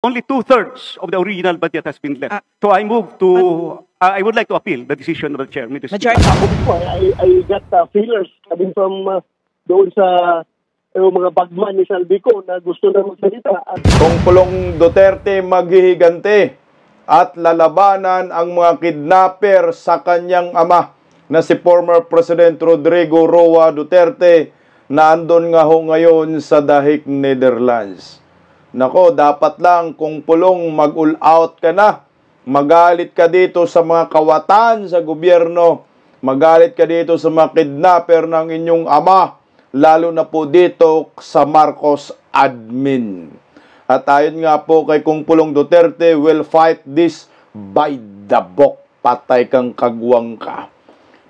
only two-thirds of the original budget has been left. So I move to, I would like to appeal the decision of the chair, Mr. Speaker. Majority. Ako din po, I got feelers coming from doon sa mga bagman ni Saldico na gusto na magsalita. Kung Pulong Duterte maghihigante at lalabanan ang mga kidnapper sa kanyang ama na si former President Rodrigo Roa Duterte na andon nga ho ngayon sa Dahig, Netherlands. Nako, dapat lang kung Pulong mag-all out ka na, magalit ka dito sa mga kawatan sa gobyerno, magalit ka dito sa mga kidnapper ng inyong ama, lalo na po dito sa Marcos admin. At ayon nga po kay Kung Pulong Duterte, will fight this by the book. Patay kang kagwang ka.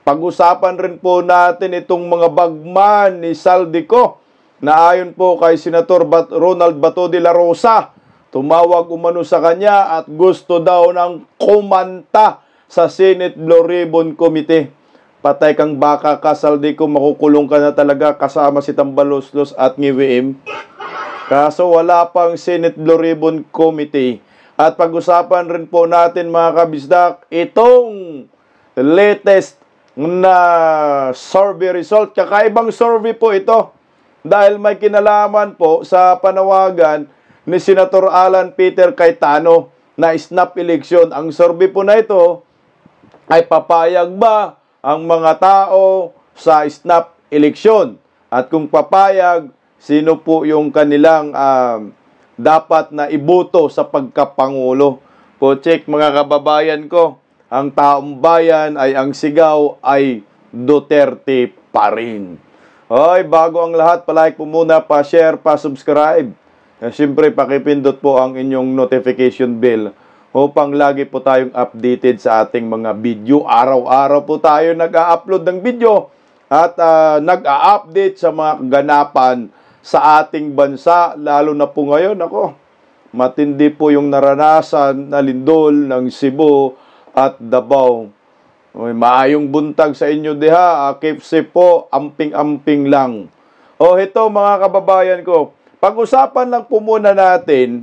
Pag-usapan rin po natin itong mga bagman ni Saldico na ayon po kay Senator Ronald Bato de la Rosa, tumawag umano sa kanya at gusto daw ng kumanta sa Senate Blue Ribbon Committee. Patay kang baka ka, Saldico, makukulong ka na talaga kasama si Tambaloslos at Ngiwiim. Kaso wala pang Senate Blue Ribbon Committee. At pag-usapan rin po natin mga kabisdak, itong latest na survey result. Kakaibang survey po ito dahil may kinalaman po sa panawagan ni Senator Alan Peter Cayetano na snap election. Ang survey po na ito ay papayag ba ang mga tao sa snap election? At kung papayag, sino po yung kanilang dapat na iboto sa pagkapangulo? Po check mga kababayan ko, ang taong bayan ay ang sigaw ay Duterte pa rin. Hoy, bago ang lahat, palike po muna, pa-share, pa-subscribe. Siyempre, pakipindot po ang inyong notification bell upang lagi po tayong updated sa ating mga video. Araw-araw po tayo nag-a-upload ng video at nag-a-update sa mga kaganapan sa ating bansa. Lalo na po ngayon, ako, matindi po yung naranasan na lindol ng Cebu at Davao. Maayong buntag sa inyo diha. Keep safe po, amping-amping lang. Ito mga kababayan ko, pag-usapan lang po muna natin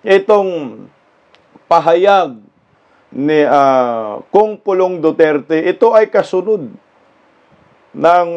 itong pahayag ni Kung Pulong Duterte. Ito ay kasunod ng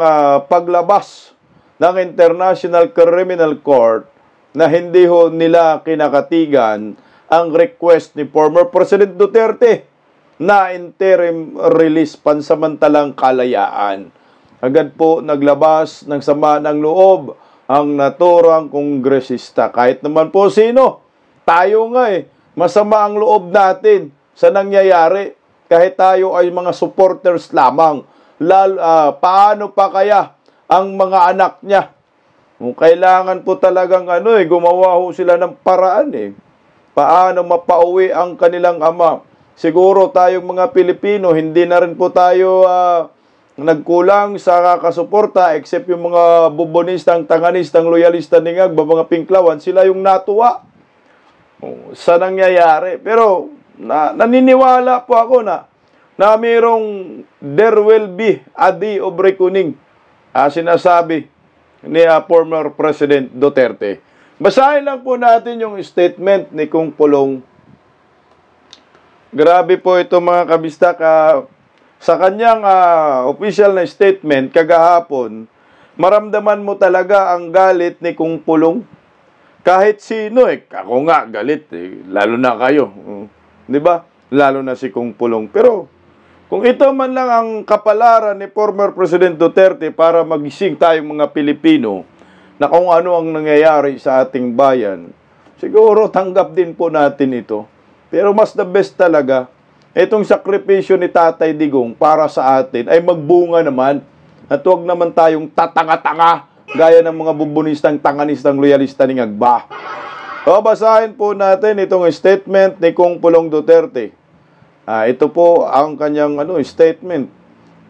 paglabas ng International Criminal Court na hindi ho nila kinakatigan ang request ni former President Duterte na interim release, pansamantalang kalayaan. Agad po naglabas ng sama ng loob ang naturang kongresista. Kahit naman po sino, tayo nga masama ang loob natin sa nangyayari kahit tayo ay mga supporters lamang. Paano pa kaya ang mga anak niya? Kailangan po talagang gumawa ho sila ng paraan Paano mapauwi ang kanilang ama? Siguro tayong mga Pilipino, hindi na rin po tayo nagkulang sa kakasuporta except yung mga bubonistang, tanganistang, loyalista ni Ngagba, mga pinklawan, sila yung natuwa sa nangyayari. Pero naniniwala po ako na mayroong there will be a day of reckoning, sinasabi ni former President Duterte. Basahin lang po natin yung statement ni Kung Pulong. Grabe po ito mga kabistak. Sa kanyang official na statement kagahapon, maramdaman mo talaga ang galit ni Kung Pulong. Kahit sino ako nga galit lalo na kayo. 'Di ba? Lalo na si Kung Pulong. Pero kung ito man lang ang kapalaran ni former President Duterte para magising tayong mga Pilipino na kung ano ang nangyayari sa ating bayan, siguro tanggap din po natin ito. Pero mas the best talaga, itong sakripisyo ni Tatay Digong para sa atin ay magbunga naman at huwag naman tayong tatanga-tanga gaya ng mga bubunistang, tanganistang, loyalista ni Ngagba. Basahin po natin itong statement ni Kung Pulong Duterte. Ito po ang kanyang statement.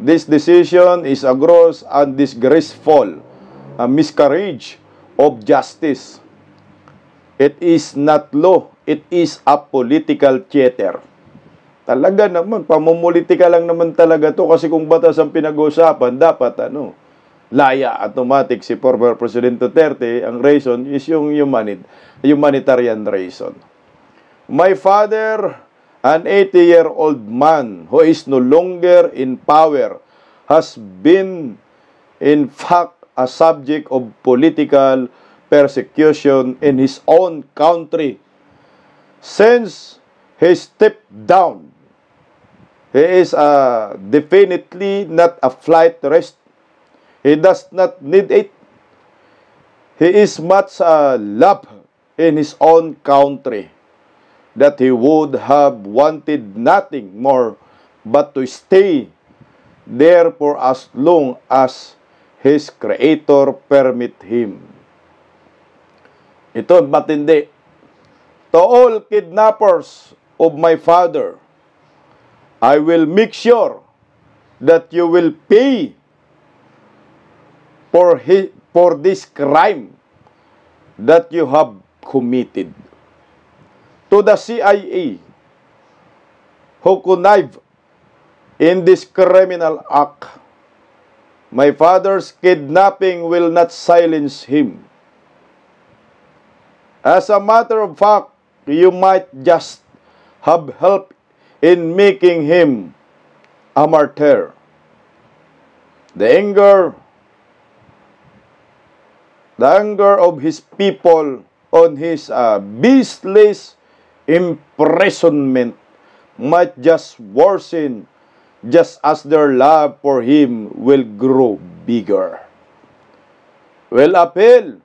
This decision is a gross and disgraceful miscarriage of justice. It is not law. It is a political theater. Talaga naman, pamumulitika lang naman talaga to kasi kung batas ang pinag-uusapan, dapat laya automatic si former President Duterte. Ang reason is yung humanitarian reason. My father, an 80-year-old man who is no longer in power, has been in fact a subject of political persecution in his own country. Since he stepped down, he is definitely not a flight risk. He does not need it. He is much loved in his own country, that he would have wanted nothing more but to stay there for as long as his Creator permit him. Ito matindi. To all kidnappers of my father, I will make sure that you will pay for this crime that you have committed. To the CIA who connived in this criminal act, my father's kidnapping will not silence him. As a matter of fact, you might just have helped in making him a martyr. The anger of his people on his beastless imprisonment might just worsen, just as their love for him will grow bigger. Will appeal,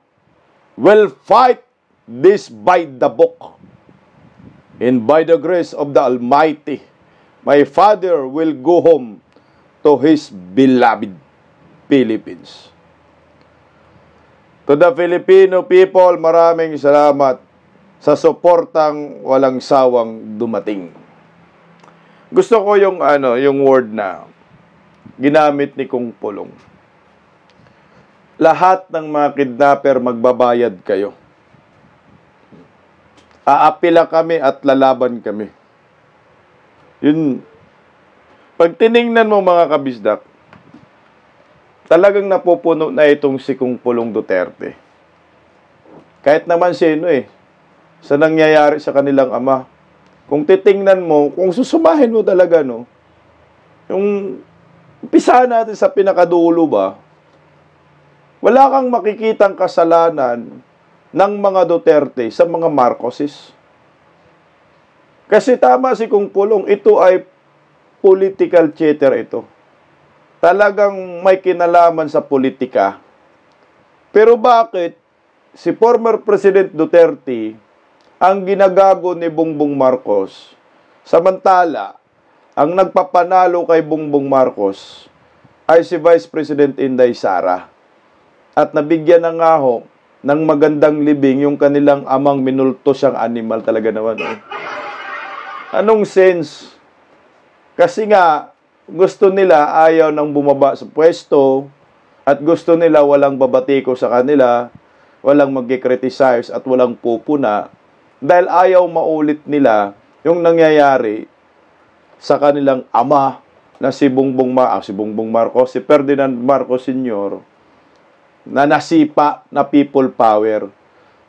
will fight this by the book, and by the grace of the Almighty, my father will go home to his beloved Philippines. To the Filipino people, maraming salamat sa suportang walang sawang dumating. Gusto ko yung word na ginamit ni Kung Pulong. Lahat ng mga kidnapper magbabayad kayo. Aapila kami at lalaban kami. Yun. Pag tiningnan mo mga kabisdak, talagang napupuno na itong si Kung Pulong Duterte. Kahit naman sino sa nangyayari sa kanilang ama. Kung titingnan mo, kung susumahin mo talaga, yung umpisa natin sa pinakadulo ba, wala kang makikitang kasalanan ng mga Duterte sa mga Marcoses. Kasi tama si Kung Pulong, ito ay political theater ito. Talagang may kinalaman sa politika. Pero bakit si former President Duterte ang ginagago ni Bongbong Marcos, samantala ang nagpapanalo kay Bongbong Marcos ay si Vice President Inday Sara, at nabigyan na nga ho ng magandang libing yung kanilang amang minulto siyang animal talaga naman. Anong sense? Kasi nga gusto nila ayaw nang bumaba sa pwesto, at gusto nila walang babatiko sa kanila, walang mag-criticize at walang pupuna, dahil ayaw maulit nila yung nangyayari sa kanilang ama na si Bongbong Marcos, si Ferdinand Marcos Sr., na nasipa na people power.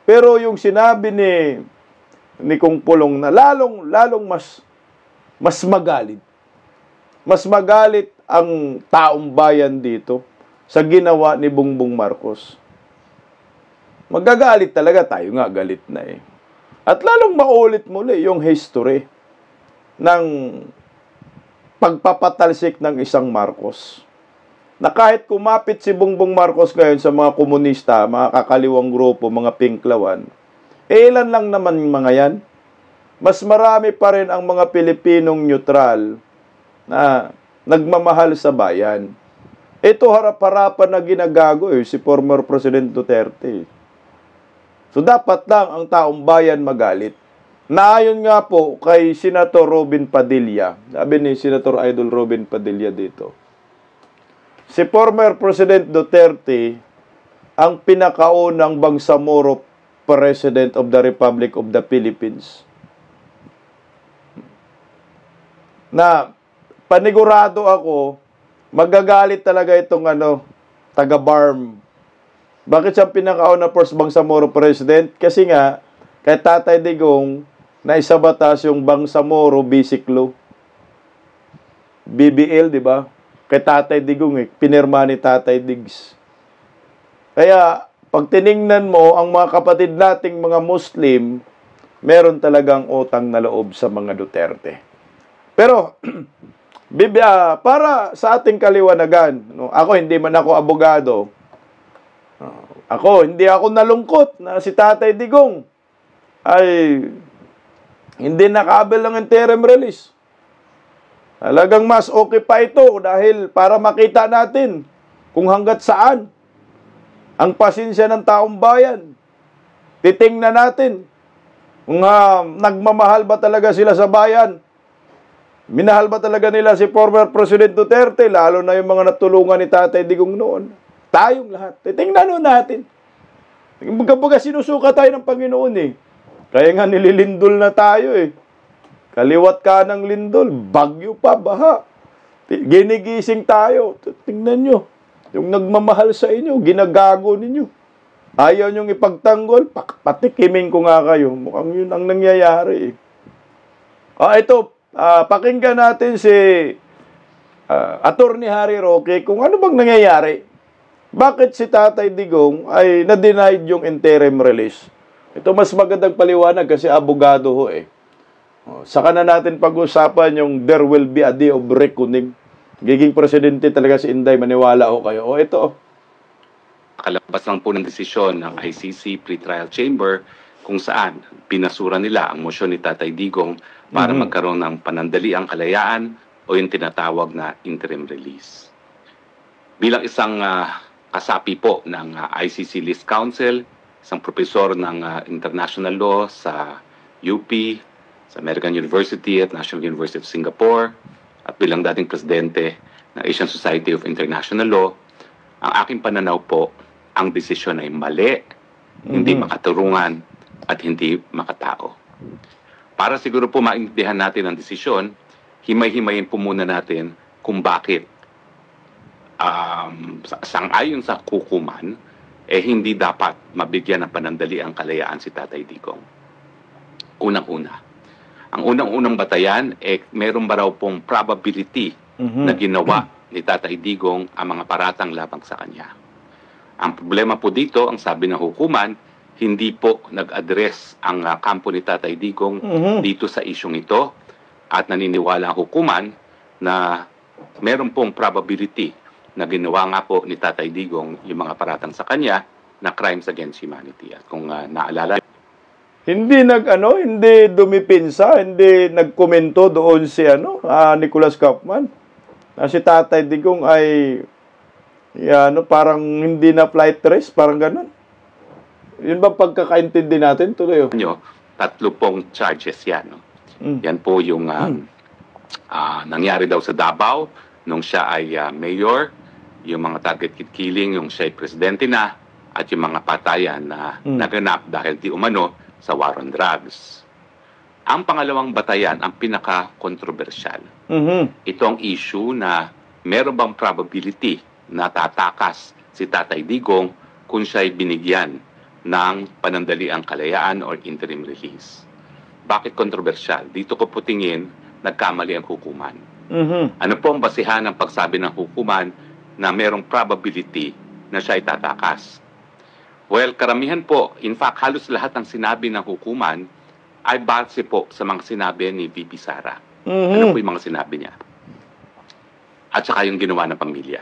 Pero yung sinabi ni Kung Pulong na lalong mas magalit. Mas magalit ang taong bayan dito sa ginawa ni Bongbong Marcos. Magagalit talaga, tayo nga galit na At lalong maulit muli yung history ng pagpapatalsik ng isang Marcos. Na kahit kumapit si Bongbong Marcos ngayon sa mga komunista, mga kakaliwang grupo, mga pinklawan, ilan lang naman mga yan? Mas marami pa rin ang mga Pilipinong neutral na nagmamahal sa bayan. Ito harap-harapan na ginagago si former President Duterte. So dapat lang ang taong bayan magalit. Naayon nga po kay Senator Robin Padilla. Sabi ni Senator Idol Robin Padilla dito, si former President Duterte ang pinakaunang Bangsamoro President of the Republic of the Philippines. Na panigurado ako, magagalit talaga itong taga-BARM. Bakit siya pinakauna first Bangsamoro President? Kasi nga, kay Tatay Digong, na isabatas yung Bangsamoro Basic Law. BBL, di ba? Kay Tatay Digong pinirma ni Tatay Digs. Kaya, pag tiningnan mo, ang mga kapatid nating mga Muslim, meron talagang utang na loob sa mga Duterte. Pero, para sa ating kaliwanagan, no, ako hindi man ako abogado, hindi ako nalungkot na si Tatay Digong ay hindi nakaabil ng interim release. Talagang mas okay pa ito dahil para makita natin kung hanggat saan ang pasensya ng taong bayan. Titingnan natin kung nagmamahal ba talaga sila sa bayan. Minahal ba talaga nila si former President Duterte, lalo na yung mga natulungan ni Tatay Digong noon. Tayong lahat. Titingnan natin. Baga sinusuka tayo ng Panginoon Kaya nga nililindol na tayo Kaliwat ka ng lindol, bagyo pa, baha. Ginigising tayo. Tingnan nyo. Yung nagmamahal sa inyo, ginagago ninyo. Ayaw nyong ipagtanggol, patikimin ko nga kayo. Mukhang yun ang nangyayari ito, pakinggan natin si Attorney Harry Roque kung ano bang nangyayari. Bakit si Tatay Digong ay na-denied yung interim release? Ito mas magandang paliwanag kasi abogado Saka na natin pag-usapan yung there will be a day of reckoning. Giging presidente talaga si Inday, maniwala kayo. Ito. Kalabas lang po ng desisyon ng ICC Pre-Trial Chamber kung saan pinasura nila ang motion ni Tatay Digong para magkaroon ng panandaliang kalayaan o yung tinatawag na interim release. Bilang isang kasapi po ng ICC List Council, isang profesor ng international law sa UP, sa American University at National University of Singapore, at bilang dating presidente ng Asian Society of International Law, ang aking pananaw po, ang desisyon ay mali, hindi makaturungan, at hindi makatao. Para siguro po maintindihan natin ang desisyon, himay-himayin po muna natin kung bakit sang-ayon sa hukuman, hindi dapat mabigyan ng panandaliang kalayaan si Tatay Digong. Unang-una. Ang unang-unang batayan, meron ba raw pong probability na ginawa ni Tatay Digong ang mga paratang labang sa kanya. Ang problema po dito, ang sabi ng hukuman, hindi po nag-address ang kampo ni Tatay Digong dito sa isyong ito at naniniwala ang hukuman na meron pong probability na ginawa nga po ni Tatay Digong yung mga paratang sa kanya na crimes against humanity. At kung naalala, hindi hindi dumipinsa, hindi nagkomento doon si Nicholas Kaufman. Na si Tatay Digong ay parang hindi na flight risk, parang ganun. Yun ba pagkakaintindi natin tuloy? Tatlo pong charges yan. Yan po yung nangyari daw sa Davao nung siya ay mayor, yung mga target killing, yung siya ay presidente na, at yung mga patayan na naganap dahil di umano sa war on drugs. Ang pangalawang batayan, ang pinaka-kontrobersyal. Ito ang issue na meron bang probability na tatakas si Tatay Digong kung siya ay binigyan ng panandaliang kalayaan or interim release. Bakit kontrobersyal? Dito ko po tingin, nagkamali ang hukuman. Ano po ang basihan ng pagsabi ng hukuman na merong probability na siya ay tatakas? Well, karamihan po, in fact, halos lahat ng sinabi ng hukuman ay base po sa mga sinabi ni VP Sara. Ano po yung mga sinabi niya? At saka yung ginawa ng pamilya.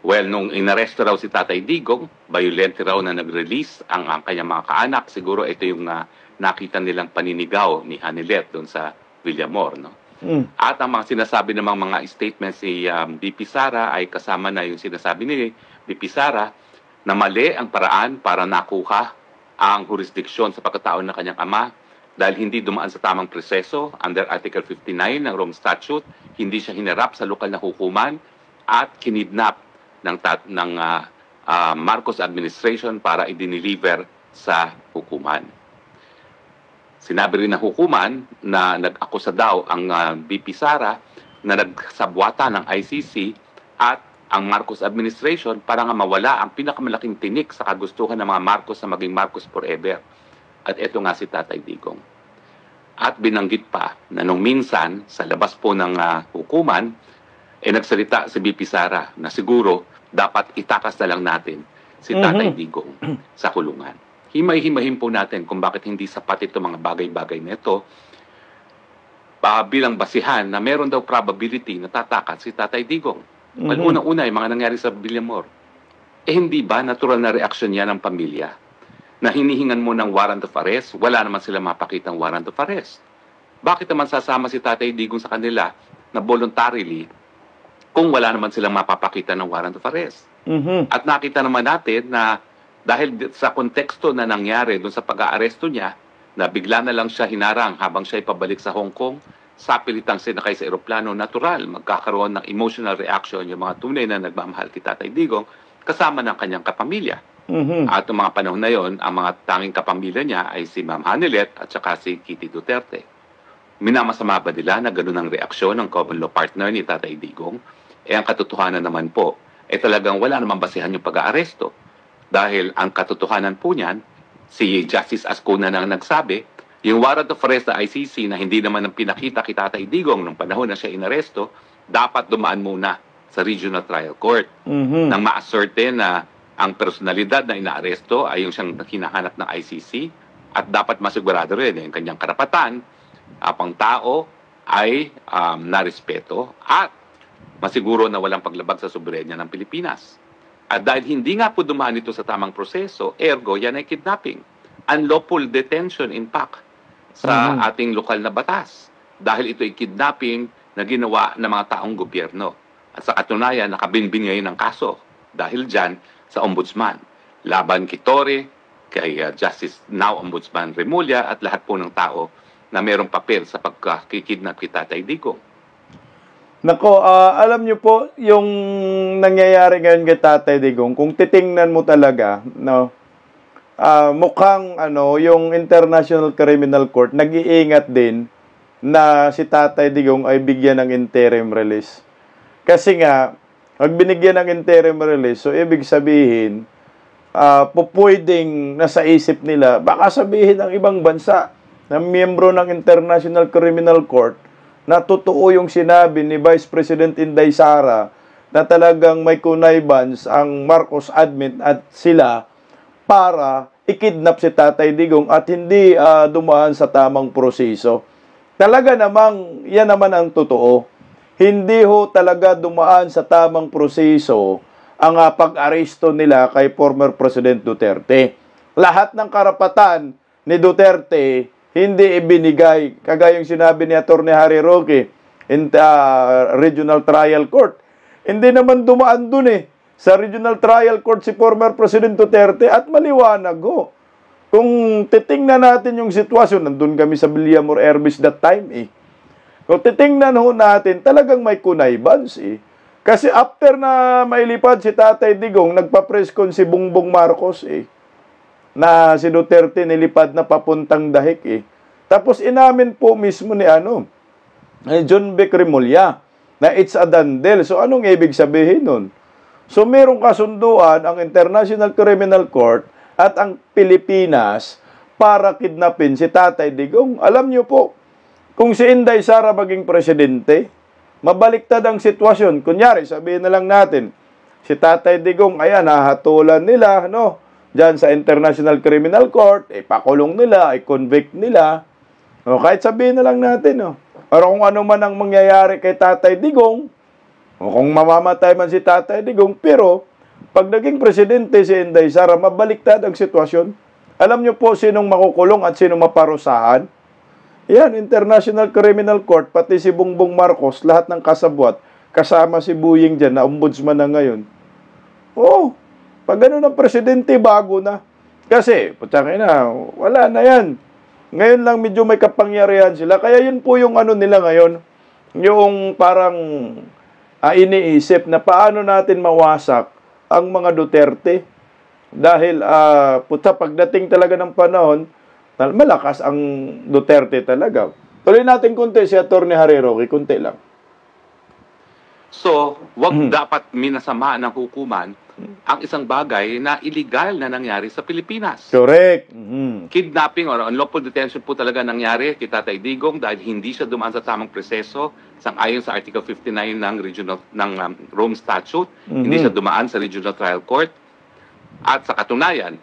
Well, nung inaresto raw si Tatay Digong, violent raw na nag-release ang kanyang mga kaanak. Siguro ito yung nakita nilang paninigaw ni Hanilet doon sa Villamor. At ang mga sinasabi ng mga statements ni VP Sara ay kasama na yung sinasabi ni VP Sara na mali ang paraan para nakuha ang jurisdiksyon sa pagkatao ng kanyang ama dahil hindi dumaan sa tamang proseso under Article 59 ng Rome Statute, hindi siya hinarap sa lokal na hukuman at kinidnap ng Marcos administration para i-deliver sa hukuman. Sinabi rin ng hukuman na nag-akusa daw ang VP Sara na nagsabwata ng ICC at ang Marcos administration para nga mawala ang pinakamalaking tinik sa kagustuhan ng mga Marcos na maging Marcos forever. At ito nga si Tatay Digong. At binanggit pa na nung minsan, sa labas po ng hukuman, nagsalita si BP Sara na siguro dapat itakas na lang natin si Tatay Digong sa kulungan. Himay-himahin po natin kung bakit hindi sapat ito mga bagay-bagay nito bilang basihan na meron daw probability na tatakas si Tatay Digong. Unang-una, yung mga nangyari sa Villamor. Hindi ba natural na reaksyon yan ng pamilya? Na hinihingan mo ng warrant of arrest, wala naman sila mapakitang warrant of arrest. Bakit naman sasama si Tatay Digong sa kanila na voluntarily kung wala naman silang mapapakita ng warrant of arrest? At nakita naman natin na dahil sa konteksto na nangyari doon sa pag-aaresto niya, na bigla na lang siya hinarang habang siya pabalik sa Hong Kong, sapilitang sinakay sa eroplano, natural, magkakaroon ng emotional reaction yung mga tunay na nagmamahal kay Tatay Digong kasama ng kanyang kapamilya. At noong mga panahon na yon, ang mga tanging kapamilya niya ay si Ma'am Hanilet at saka si Kitty Duterte. Minamasama ba nila na ganun ang reaksyon ng common law partner ni Tatay Digong? Ang katotohanan naman po, talagang wala namang basihan yung pag-aaresto. Dahil ang katotohanan po niyan, si Justice Ascuna nang nagsabi, yung warrant of arrest sa ICC na hindi naman ang pinakita kay Tatay Digong nung panahon na siya inaresto, dapat dumaan muna sa Regional Trial Court. Nang ma-ascertain na ang personalidad na inaaresto ay yung siyang hinahanap ng ICC at dapat masigurado rin yung kanyang karapatan, pang tao ay narespeto at masiguro na walang paglabag sa soberenya ng Pilipinas. At dahil hindi nga po dumaan ito sa tamang proseso, ergo yan ay kidnapping. Unlawful detention in fact sa ating lokal na batas. Dahil ito ay kidnapping na ginawa ng mga taong gobyerno. At sa katunayan, nakabinbin ngayon ng kaso. Dahil dyan, sa Ombudsman. Laban kay Torre, kay Justice Now Ombudsman Remulla at lahat po ng tao na mayroong papel sa pagkikidnap kay Tatay Digong. Nako, alam niyo po, yung nangyayari ngayon kay Tatay Digong, kung titingnan mo talaga, no, mukhang yung International Criminal Court nag-iingat din na si Tatay Digong ay bigyan ng interim release. Kasi nga, pag binigyan ng interim release, so ibig sabihin, pupwedeng nasa isip nila, baka sabihin ng ibang bansa na miyembro ng International Criminal Court na totoo yung sinabi ni Vice President Inday Sara na talagang may connivance ang Marcos admin at sila para ikidnap si Tatay Digong at hindi dumaan sa tamang proseso. Talaga namang, yan naman ang totoo. Hindi ho talaga dumaan sa tamang proseso ang pag-aresto nila kay former President Duterte. Lahat ng karapatan ni Duterte hindi ibinigay. Kagayang sinabi ni Atty. Harry Roque in Regional Trial Court. Hindi naman dumaan dun sa Regional Trial Court si former President Duterte at maliwanag ho. Kung titingnan natin yung sitwasyon, nandun kami sa Villamor Airbase that time Kung titingnan ho natin, talagang may connivance Kasi after na mailipad si Tatay Digong, nagpa-press con si Bongbong Marcos na si Duterte nilipad na papuntang Dahig Tapos inamin po mismo ni John Vic Remulla na it's a done deal. So anong ibig sabihin nun? So merong kasunduan ang International Criminal Court at ang Pilipinas para kidnapin si Tatay Digong. Alam niyo po, kung si Inday Sara maging presidente, mabaliktad ang sitwasyon. Kunyari, sabihin na lang natin, si Tatay Digong, ayan, nahatulan nila, dyan sa International Criminal Court, pakulong nila, convict nila. Kahit sabihin na lang natin, Pero kung ano man ang mangyayari kay Tatay Digong, o kung mamamatay man si Tatay Digong, pero pag naging presidente si Inday Sara, mabaliktad ang sitwasyon. Alam niyo po sinong makukulong at sinong maparusahan? Yan, International Criminal Court, pati si Bongbong Marcos, lahat ng kasabwat, kasama si Buying dyan, na ombudsman na ngayon. Pag gano'n ang presidente, bago na. Kasi, putangin na, wala na yan. Ngayon lang medyo may kapangyarihan sila. Kaya yun po yung nila ngayon, yung parang iniisip na paano natin mawasak ang mga Duterte. Dahil, pagdating talaga ng panahon, malakas ang Duterte talaga. Tuloy natin konti si Atty. Harry Roque, konti lang. So, wag dapat minasama ng hukuman ang isang bagay na illegal na nangyari sa Pilipinas. Correct. Kidnapping or unlawful detention po talaga nangyari kay Tatay Digong dahil hindi siya dumaan sa tamang proseso sang-ayon sa Article 59 ng Rome Statute. Hindi siya dumaan sa Regional Trial Court. At sa katunayan,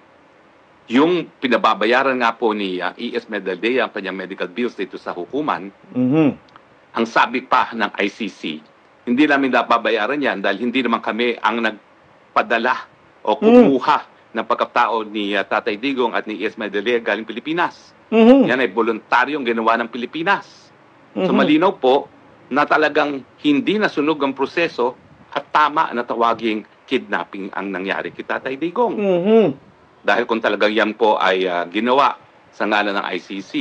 yung pinababayaran nga po ni E.S. Medaldea ang kanyang medical bills dito sa hukuman, ang sabi pa ng ICC, hindi namin nababayaran yan dahil hindi naman kami ang nagpadala o kumuha ng pagkatao ni Tatay Digong at ni E.S. Medaldea galing Pilipinas. Yan ay voluntaryong ginawa ng Pilipinas. So malinaw po na talagang hindi nasunog ang proseso at tama na tawaging kidnapping ang nangyari kay Tatay Digong. Dahil kung talagang yan po ay ginawa sa ngalan ng ICC,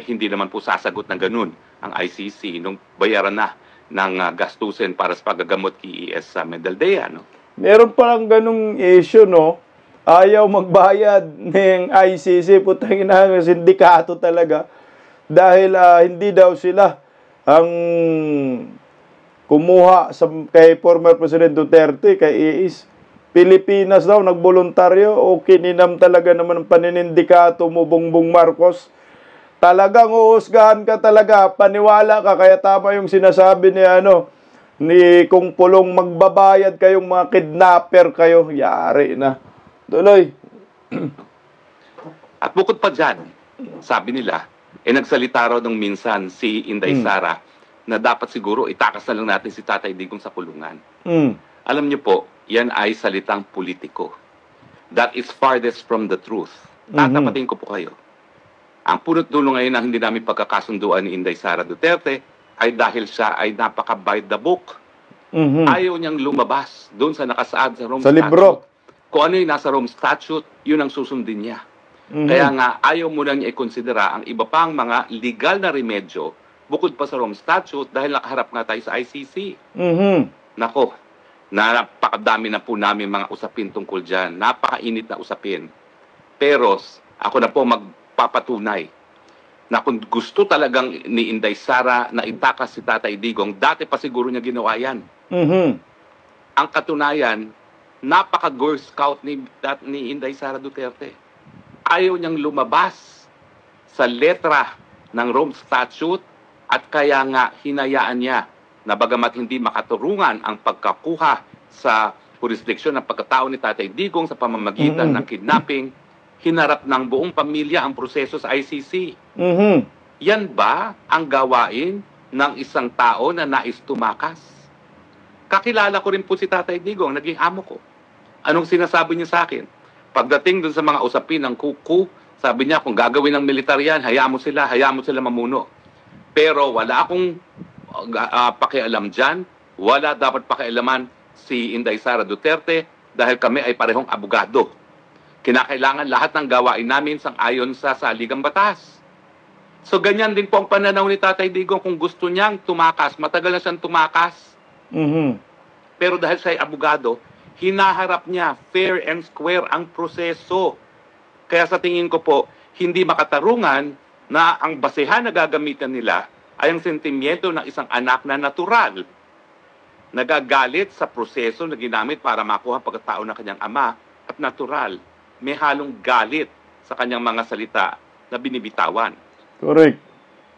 hindi naman po sasagot ng ganun ang ICC nung bayaran na ng gastusin para sa paggagamot kay E.S. Medaldea. No? Meron palang ganung issue, no? Ayaw magbayad ng ICC, putang ina, sindikato talaga. Dahil hindi daw sila ang kumuha kay former President Duterte, kay E.S. Pilipinas daw, nagboluntaryo o kininam talaga naman ang paninindikato mo, Bongbong Marcos. Talagang uhusgahan ka talaga, paniwala ka, kaya tama yung sinasabi ni Kung Pulong, magbabayad kayong mga kidnapper kayo, yari na. Tuloy. At bukod pa dyan, sabi nila, nagsalita raw nung minsan si Inday Sara na dapat siguro itakas na lang natin si Tatay Digong sa kulungan. Alam niyo po, yan ay salitang politiko. That is farthest from the truth. Tatapatin ko po kayo. Ang punot dulo ngayon na hindi namin pagkakasunduan ni Inday Sara Duterte ay dahil siya ay napaka-by the book. Ayaw niyang lumabas doon sa nakasaad sa Rome Statute. Libro. Kung ano yung nasa Rome Statute, yun ang susundin niya. Kaya nga, ayaw mo lang niya i-considera ang iba pang mga legal na remedyo bukod pa sa Rome Statute dahil nakaharap nga tayo sa ICC. Nako, napakadami na po namin mga usapin tungkol dyan. Napakainit na usapin. Pero ako na po magpapatunay na kung gusto talagang ni Inday Sara na itakas si Tatay Digong, dati pa siguro niya ginawa yan. Ang katunayan, napaka-Girl Scout ni Inday Sara Duterte. Ayaw niyang lumabas sa letra ng Rome Statute at kaya nga hinayaan niya na bagamat hindi makaturungan ang pagkakuha sa jurisdiksyon ng pagkatao ni Tatay Digong sa pamamagitan ng kidnapping, hinarap ng buong pamilya ang proseso sa ICC. Yan ba ang gawain ng isang tao na nais tumakas? Kakilala ko rin po si Tatay Digong, naging amo ko. Anong sinasabi niya sa akin? Pagdating dun sa mga usapin ng kuku, sabi niya, kung gagawin ng militar yan, hayaan mo sila mamuno. Pero wala akong pakialam dyan, wala dapat pakialaman si Inday Sara Duterte dahil kami ay parehong abogado. Kinakailangan lahat ng gawain namin sang-ayon sa saligang batas. So ganyan din po ang pananaw ni Tatay Digong kung gusto niyang tumakas. Matagal na siyang tumakas. Pero dahil siya ay abogado, hinaharap niya fair and square ang proseso. Kaya sa tingin ko po, hindi makatarungan na ang basehan na gagamitan nila ay ang sentimiento ng isang anak na natural. Nagagalit sa proseso na ginamit para makuha ang pagkatao ng kanyang ama at natural. May halong galit sa kanyang mga salita na binibitawan. Correct.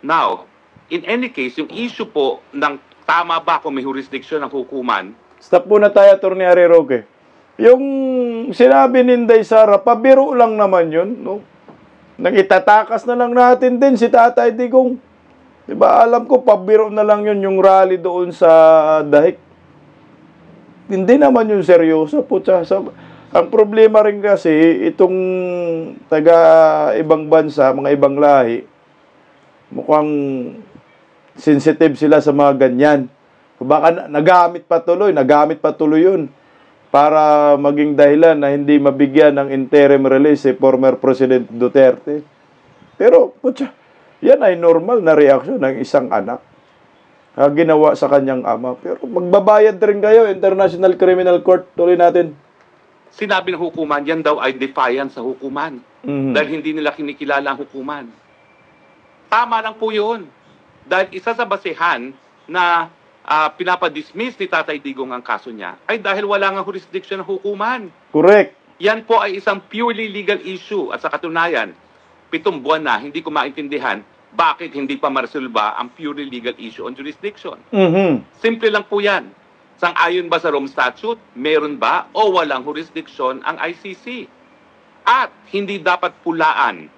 Now, in any case, yung issue po ng tama ba kung may jurisdiction ng hukuman. Stop muna tayo, Atty. Harry Roque. Yung sinabi ni Inday Sara, pabiro lang naman yun. No? Nagitatakas na lang natin din si Tatay Digong. Diba, alam ko, pabiro na lang yun yung rally doon sa Dahik. Hindi naman yung seryoso. Putsa, ang problema rin kasi, itong taga-ibang bansa, mga ibang lahi, mukhang sensitive sila sa mga ganyan. Baka nagamit pa tuloy yun para maging dahilan na hindi mabigyan ng interim release si former President Duterte. Pero, putsa, yan ay normal na reaksyon ng isang anak ginawa sa kanyang ama. Pero magbabayad rin kayo, International Criminal Court. Tuloy natin. Sinabi ng hukuman, yan daw ay defiance sa hukuman. Dahil hindi nila kinikilala ang hukuman. Tama lang po yun. Dahil isa sa basehan na pinapadismiss ni Tatay Digong ang kaso niya ay dahil wala nga jurisdiction ng hukuman. Correct. Yan po ay isang purely legal issue at sa katunayan, 7 buwan na hindi ko maintindihan bakit hindi pa maresolba ang purely legal issue on jurisdiction. Simple lang po yan. Sang-ayon ba sa Rome Statute? Meron ba o walang jurisdiction ang ICC? At hindi dapat pulaan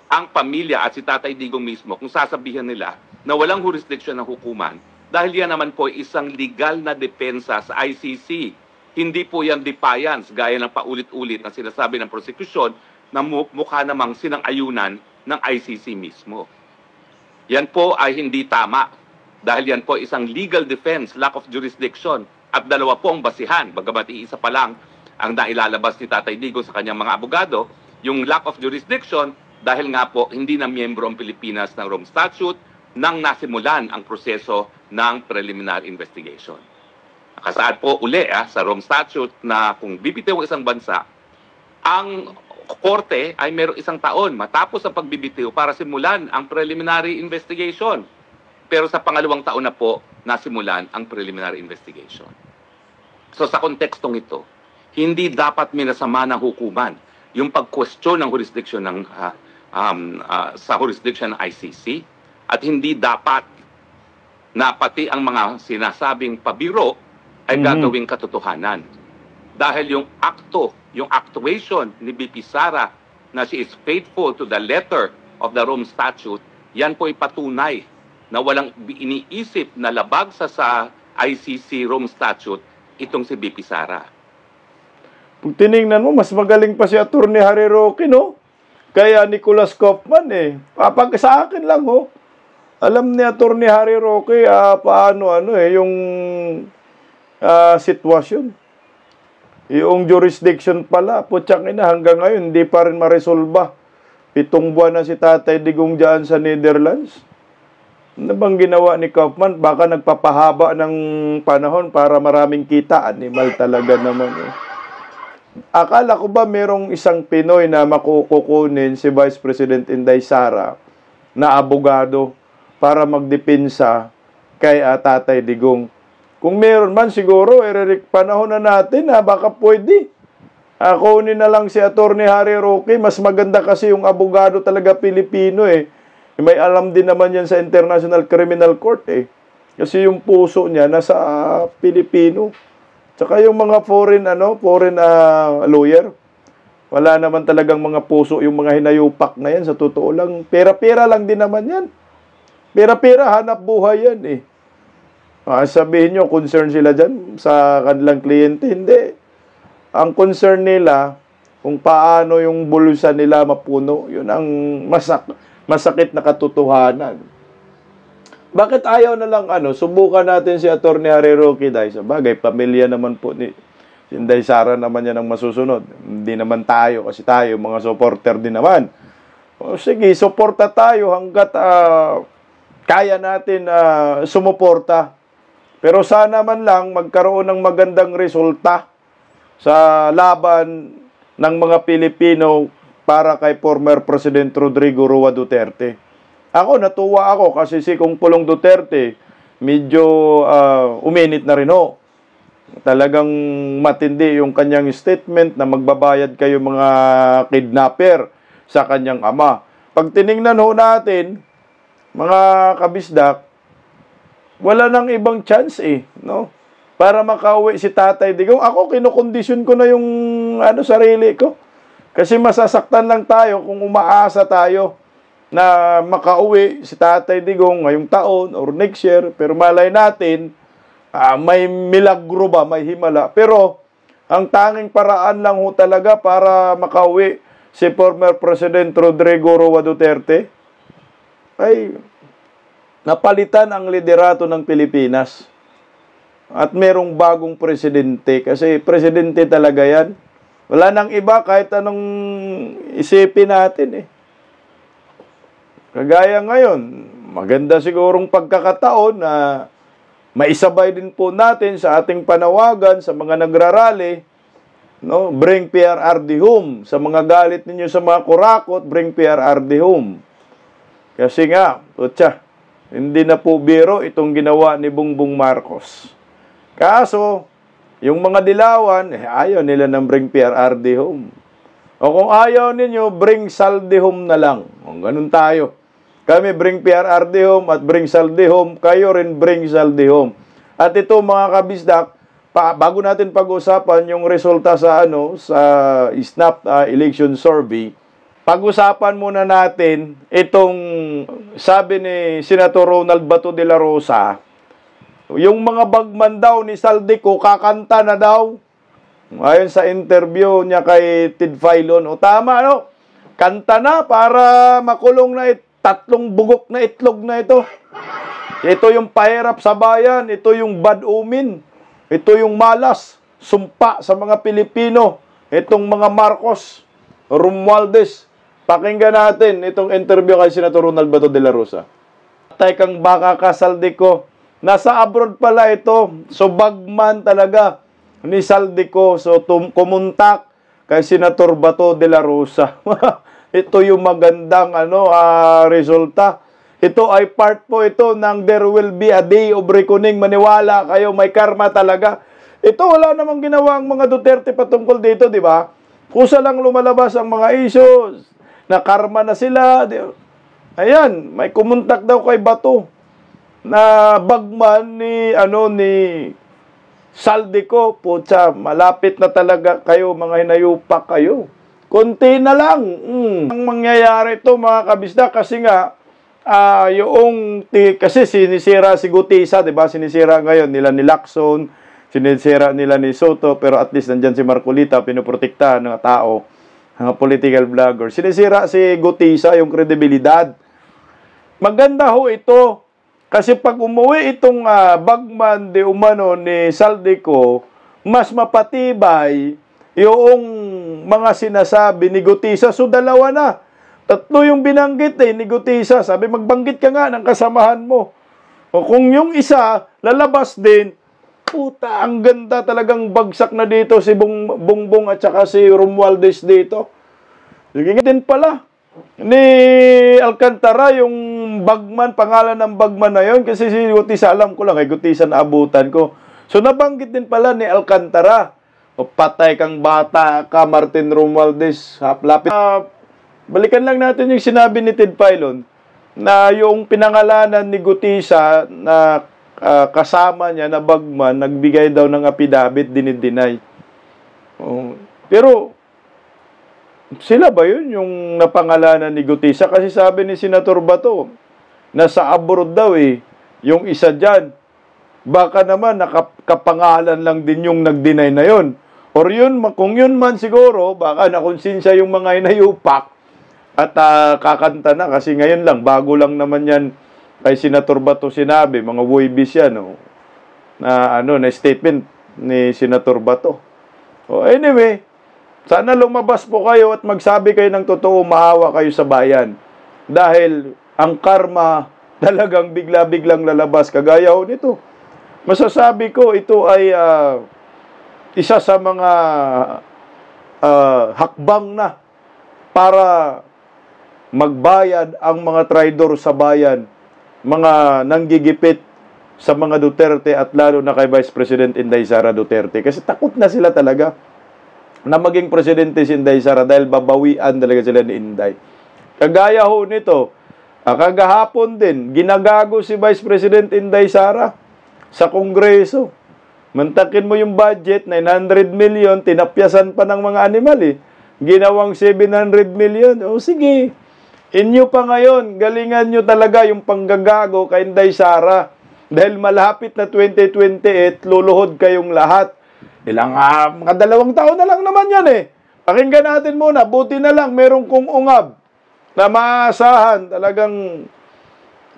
ang pamilya at si Tatay Digong mismo kung sasabihin nila na walang jurisdiction ng hukuman dahil yan naman po isang legal na depensa sa ICC. Hindi po yan defiance gaya ng paulit-ulit na sinasabi ng prosecution na mukha namang sinang-ayunan ng ICC mismo. Yan po ay hindi tama dahil yan po isang legal defense, lack of jurisdiction at dalawa po ang basihan. Bagamat iisa pa lang ang nailalabas ni Tatay Digong sa kanyang mga abogado, yung lack of jurisdiction dahil nga po hindi na miyembro ang Pilipinas ng Rome Statute nang nasimulan ang proseso ng preliminary investigation. Nakasaad po uli sa Rome Statute na kung bibitiw ang isang bansa, ang korte ay mayroong 1 taon matapos ang pagbibitiw para simulan ang preliminary investigation. Pero sa pangalawang taon na po, nasimulan ang preliminary investigation. So sa kontekstong ito, hindi dapat minasama ng hukuman yung pag-question ng jurisdiction ng sa jurisdiction ng ICC at hindi dapat na pati ang mga sinasabing pabiro ay gagawing katotohanan. Dahil yung actuation ni BP Sara na she is faithful to the letter of the Rome Statute, yan po ay patunay na walang iniisip na labag sa ICC Rome Statute itong si BP Sara. Pag tinignan mo, mas magaling pa si Attorney Harry Roque, no? Kaya Nicholas Kaufman, Pag sa akin lang, alam ni Attorney Harry Roque paano, yung sitwasyon. Yung jurisdiction pala, putsang ina, hanggang ngayon, hindi pa rin maresolba. 7 buwan na si Tatay Digong dyan sa Netherlands. Ano bang ginawa ni Kaufman? Baka nagpapahaba ng panahon para maraming kita. Animal talaga naman, Akala ko ba merong isang Pinoy na makukukunin si Vice President Inday Sara na abogado para magdepensa kay Tatay Digong? Kung meron man siguro, panahon na natin baka pwede. Kunin na lang si Attorney Harry Roque. Mas maganda kasi yung abogado talaga Pilipino May alam din naman yan sa International Criminal Court Kasi yung puso niya nasa Pilipino. Tsaka yung mga foreign lawyer, wala naman talagang mga puso yung mga hinayupak na yan, sa totoo lang. Pera-pera lang din naman yan. Pera-pera, hanap buhay yan sabihin nyo, concern sila dyan sa kanilang kliyente. Hindi. Ang concern nila, kung paano yung bulusan nila mapuno, yun ang masakit na katotohanan. Bakit ayaw na lang subukan natin si Attorney Harry Roque dahil sa bagay, pamilya naman po ni Inday Sara naman yan ang masusunod. Hindi naman tayo kasi tayo mga supporter din naman. Sige, suporta tayo hanggat kaya natin sumuporta. Pero sana man lang magkaroon ng magandang resulta sa laban ng mga Pilipino para kay former President Rodrigo Roa Duterte. Ako, natuwa ako kasi si Kong Pulong Duterte medyo uminit na rin Talagang matindi yung kanyang statement na magbabayad kayo mga kidnapper sa kanyang ama. Pag tiningnan natin, mga kabisdak, wala nang ibang chance no? Para makauwi si Tatay Digong. Ako, kinokondisyon ko na yung sarili ko. Kasi masasaktan lang tayo kung umaasa tayo na makauwi si Tatay Digong ngayong taon or next year. Pero malay natin, may milagro ba, may himala. Pero ang tanging paraan lang talaga para makauwi si former President Rodrigo Roa Duterte ay napalitan ang liderato ng Pilipinas. At merong bagong presidente. Kasi presidente talaga yan. Wala nang iba kahit anong isipin natin Kagaya ngayon, maganda sigurong pagkakataon na maisabay din po natin sa ating panawagan sa mga nagrarally, bring PRRD home. Sa mga galit ninyo sa mga kurakot, bring PRRD home. Kasi nga, Hindi na po biro itong ginawa ni Bongbong Marcos. Kaso, yung mga dilawan, ayaw nila ng bring PRRD home. O kung ayaw ninyo, bring Saldi home na lang. O, ganun tayo. Kami bring PRRD home at bring Saldi home. Kayo rin bring Saldi home. At ito mga kabisdak, bago natin pag-usapan yung resulta sa sa SNAP election survey, pag-usapan muna natin itong sabi ni Senator Ronald Bato de la Rosa, yung mga bagman daw ni Saldico kakanta na daw. Ayon sa interview niya kay Ted Filon, o tama kanta na para makulong na tatlong bugok na itlog na ito. Ito yung pahirap sa bayan, ito yung bad omen, ito yung malas, sumpa sa mga Pilipino, itong mga Marcos, Romualdez. Pakinggan natin itong interview kay Senator Ronald Bato de la Rosa. Kang baka ka, Saldico. Nasa abroad pala ito. So, bagman talaga ni Saldico. So, kumuntak kay Senator Bato de la Rosa. Ito yung magandang resulta. Ito ay part po ito ng There Will Be a Day of Reckoning. Maniwala kayo, may karma talaga. Ito, wala namang ginawa ang mga Duterte patungkol dito, di ba? Kusa lang lumalabas ang mga issues. Na karma na sila. Ayan, may kumuntak daw kay Bato na bagman ni Saldico. Putsa, malapit na talaga kayo, mga hinayupak kayo. Konti na lang. Ang mangyayari ito mga kabisda kasi nga kasi sinisira si Gutisa, 'di ba? Sinisira ngayon nila ni Lacson, sinisira nila ni Soto, pero at least nandiyan si Marcolita, pinoprotektahan ng tao. Mga political vlogger. Sinisira si Gutisa yung kredibilidad. Maganda ho ito. Kasi pag umuwi itong bagman de umano ni Saldico, mas mapatibay yung mga sinasabi ni Gutisa. So, dalawa na. Tatlo yung binanggit ni Gutisa. Sabi, magbanggit ka nga ng kasamahan mo. O kung yung isa, lalabas din, puta, ang ganda talagang bagsak na dito si Bongbong at saka si Romualdez dito. Sige din pala ni Alcantara yung bagman, pangalan ng bagman na yon kasi si Gutisa, alam ko lang, ay Gutisa na abutan ko. So nabanggit din pala ni Alcantara. O patay kang bata ka, Martin Romualdez. Lapit. Balikan lang natin yung sinabi ni Ted Filon na yung pinangalanan ni Gutisa na kasama niya na bagman, nagbigay daw ng affidavit, dinideny. Pero, sila ba yun yung napangalanan ni Gutisa? Kasi sabi ni Senator Bato, nasa abroad daw yung isa dyan. Baka naman nakapangalan lang din yung nag-deny na yun. Or yun, kung yun man siguro, baka nakonsensya yung mga inayupak at kakanta na. Kasi ngayon lang, bago lang naman yan kay Senator Bato sinabi, mga woybis yan, na statement ni Senator Bato. Anyway, sana lumabas po kayo at magsabi kayo ng totoo, maawa kayo sa bayan. Dahil ang karma talagang bigla-biglang lalabas. Kagaya ho nito. Masasabi ko, ito ay isa sa mga hakbang na para magbayad ang mga traidor sa bayan, mga nanggigipit sa mga Duterte at lalo na kay Vice President Inday Sara Duterte. Kasi takot na sila talaga na maging presidente si Inday Sara dahil babawian talaga sila ni Inday. Kagaya ho nito, kagahapon din, ginagago si Vice President Inday Sara sa Kongreso. Mantakin mo yung budget, 900 million, tinapyasan pa ng mga animal Ginawang 700 million. O sige, inyo pa ngayon, galingan nyo talaga yung panggagago kay Inday Sara. Dahil malapit na 2028, luluhod kayong lahat. Mga 2 taon na lang naman yan Pakinggan natin muna, buti na lang, merong kong ungab na maasahan talagang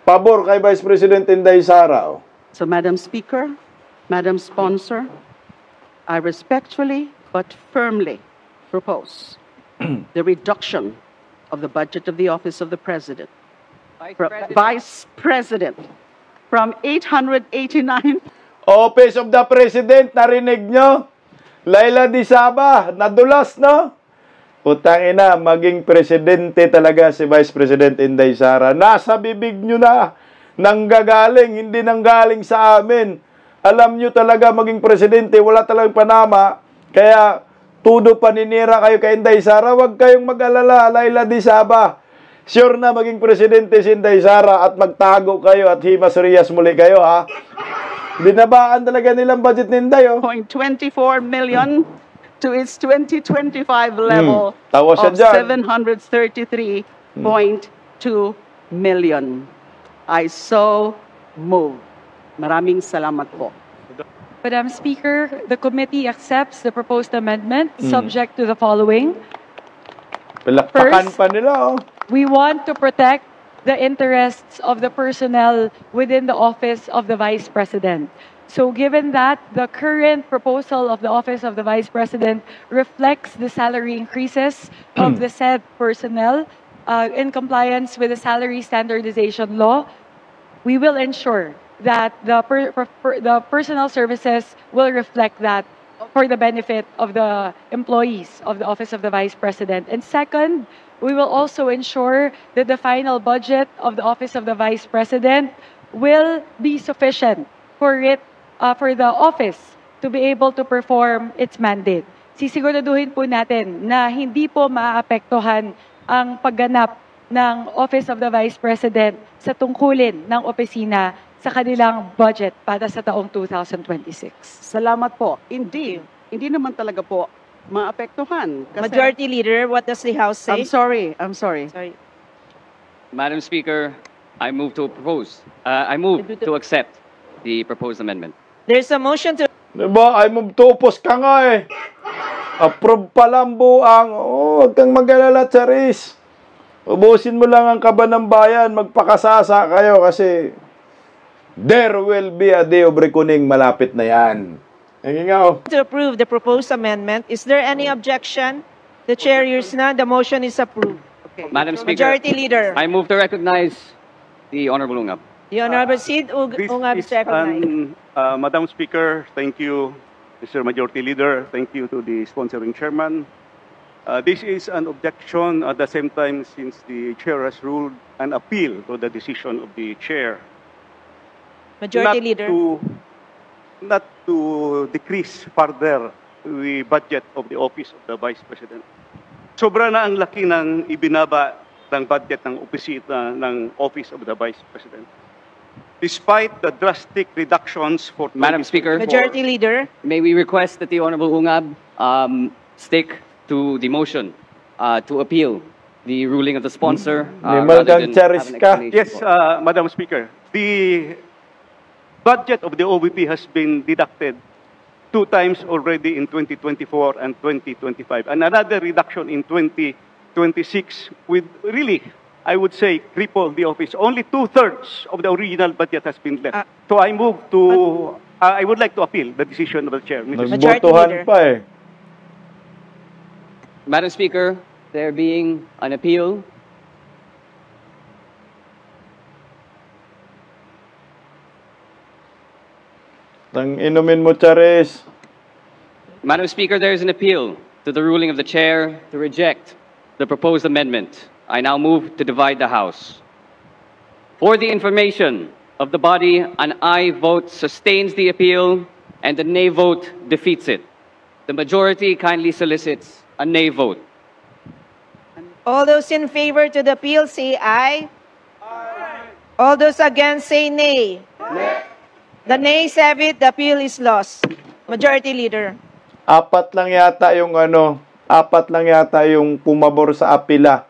pabor kay Vice President Inday Sara. So, Madam Speaker, Madam Sponsor, I respectfully but firmly propose the reduction of the budget of the Office of the President, Vice President, from 889. Office of the President, narinig nyo? Laila Di Saba, nadulas, no? Putang ina, maging presidente talaga si Vice President Inday Sara. Nasa bibig nyo na. nanggagaling, hindi nanggaling sa amin. Alam nyo talaga maging presidente, wala talagang panama. Kaya, tudo paninira kayo kay Inday Sara, huwag kayong mag-alala, Laila Di Saba. Sure na maging presidente si Inday Sara at magtago kayo at Himas Rias muli kayo, ha? Binabaan talaga nilang budget ni Inday, oh. 0.24 million to its 2025 level Tawa siya of dyan. 733.2 million. I so move. Maraming salamat po. Madam Speaker, the committee accepts the proposed amendment subject to the following. Palakpakan First, pa nila, oh. We want to protect the interests of the personnel within the office of the Vice President. So given that the current proposal of the Office of the Vice President reflects the salary increases of the said personnel in compliance with the salary standardization law, we will ensure that the personnel services will reflect that for the benefit of the employees of the Office of the Vice President. And second, we will also ensure that the final budget of the Office of the Vice President will be sufficient for the office to be able to perform its mandate. Sisiguraduhin po natin na hindi po maapektuhan ang pagganap ng Office of the Vice President sa tungkulin ng opisina sa kanilang budget para sa taong 2026. Salamat po. Hindi naman talaga po maapektuhan. Kasi, Majority Leader, what does the House say? I'm sorry. Sorry. Madam Speaker, I move to accept the proposed amendment. There's a motion to... Diba? Ay, mabtupos ka nga eh. Approve pa lang buang. Oh, huwag kang mag-alala, Charis. Ubusin mo lang ang kaba ng bayan. Magpakasasa kayo kasi there will be a day of reckoning. Malapit na yan. Oh. To approve the proposed amendment. Is there any objection? The chair hears none. The motion is approved. Okay. Madam Speaker, Majority Leader. I move to recognize the Honorable Ungab. The Honorable Sid Ungab is recognized. Madam Speaker, thank you, Mr. Majority Leader. Thank you to the sponsoring chairman. This is an objection at the same time since the chair has ruled an appeal to the decision of the chair. Majority Leader. Not to decrease further the budget of the Office of the Vice President. Sobra na ang laki ng ibinaba ng budget ng opisina ng Office of the Vice President. Despite the drastic reductions for Madam Speaker. Majority Leader. May we request that the Honorable Ungab stick to the motion to appeal the ruling of the sponsor rather than have an explanation. Yes, Madam Speaker. The budget of the OVP has been deducted 2 times already in 2024 and 2025, and another reduction in 2026 with really, I would say, cripple the office. Only 2/3 of the original budget has been left. So I move to, I would like to appeal the decision of the chair. Nagbotohan pa eh. Madam Speaker, there being an appeal, Tang inumin mo, Charis. Madam Speaker, there is an appeal to the ruling of the chair to reject the proposed amendment. I now move to divide the House. For the information of the body, an aye vote sustains the appeal and the nay vote defeats it. The majority kindly solicits a nay vote. All those in favor to the appeal say aye. Aye. All those against say nay. Nay. The nays have it. The appeal is lost. Majority Leader. Apat lang yata yung pumabor sa apila